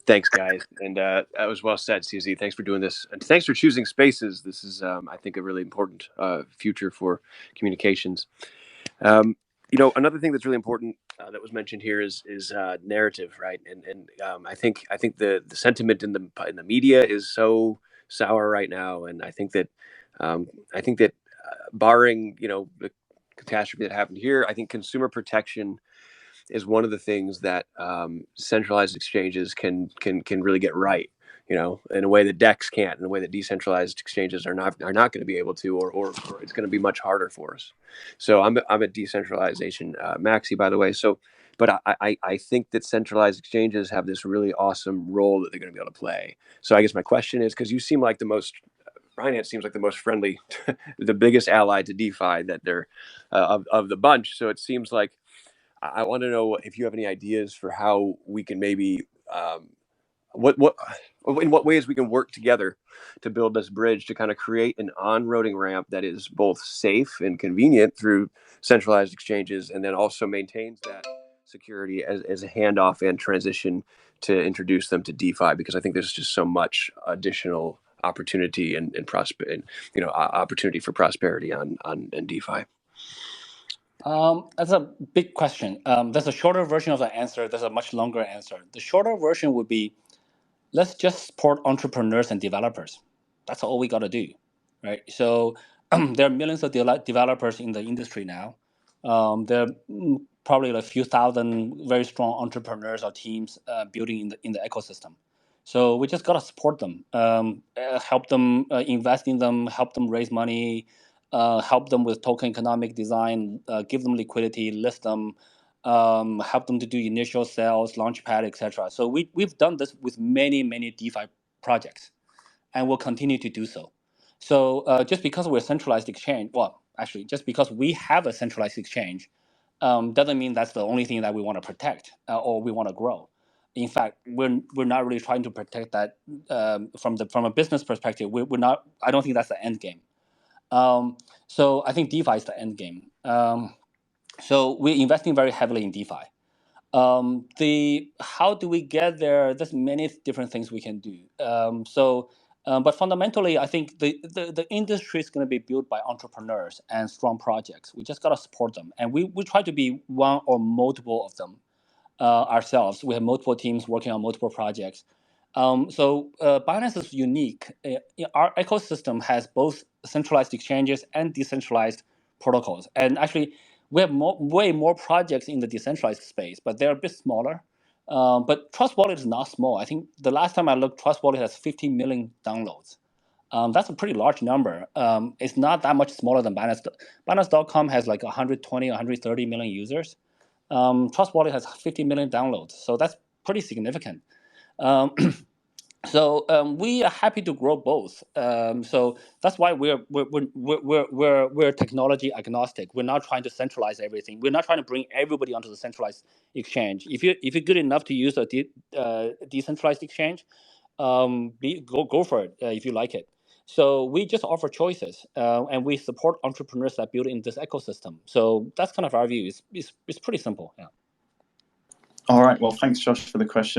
Thanks, guys. And that was well said, CZ. Thanks for doing this. And thanks for choosing Spaces. This is, I think, a really important future for communications. Another thing that's really important that was mentioned here is narrative, right? And I think the sentiment in the media is so sour right now, and I think that barring the catastrophe that happened here, I think consumer protection is one of the things that centralized exchanges can really get right. In a way that DEX can't, in a way that decentralized exchanges are not going to be able to, or it's going to be much harder for us. So I'm a decentralization maxi, by the way. So, but I think that centralized exchanges have this really awesome role that they're going to be able to play. So I guess my question is, because you seem like Binance seems like the most friendly, the biggest ally to DeFi that they're of the bunch. So it seems like I want to know if you have any ideas for how we can maybe what in what ways we can work together to build this bridge to kind of create an on-roading ramp that is both safe and convenient through centralized exchanges, and then also maintains that security as a handoff and transition to introduce them to DeFi, because I think there's just so much additional opportunity and opportunity for prosperity on DeFi. That's a big question. There's a shorter version of the answer. There's a much longer answer. The shorter version would be, let's just support entrepreneurs and developers. That's all we got to do, right? So there are millions of developers in the industry now. There are probably a few thousand very strong entrepreneurs or teams building in the ecosystem. So we just got to support them, help them invest in them, help them raise money, help them with token economic design, give them liquidity, list them, help them to do initial sales, launchpad, etc. So we've done this with many DeFi projects, and we'll continue to do so. So just because we're a centralized exchange, well, actually, just because we have a centralized exchange, doesn't mean that's the only thing that we want to protect or we want to grow. In fact, we're not really trying to protect that from a business perspective. We're not. I don't think that's the end game. So I think DeFi is the end game. So we're investing very heavily in DeFi. How do we get there? There's many different things we can do. But fundamentally, I think the industry is going to be built by entrepreneurs and strong projects. We just got to support them, and we try to be one or multiple of them ourselves. We have multiple teams working on multiple projects. Binance is unique. Our ecosystem has both centralized exchanges and decentralized protocols, and actually, we have way more projects in the decentralized space, but they're a bit smaller. But Trust Wallet is not small. I think the last time I looked, Trust Wallet has 50 million downloads. That's a pretty large number. It's not that much smaller than Binance. Binance.com has like 120, 130 million users. Trust Wallet has 50 million downloads, so that's pretty significant. We are happy to grow both. So that's why we're technology agnostic. We're not trying to centralize everything. We're not trying to bring everybody onto the centralized exchange. If you're good enough to use a decentralized exchange, go for it if you like it. So we just offer choices, and we support entrepreneurs that build in this ecosystem. So that's kind of our view. It's pretty simple. Yeah. All right. Well, thanks, Josh, for the question.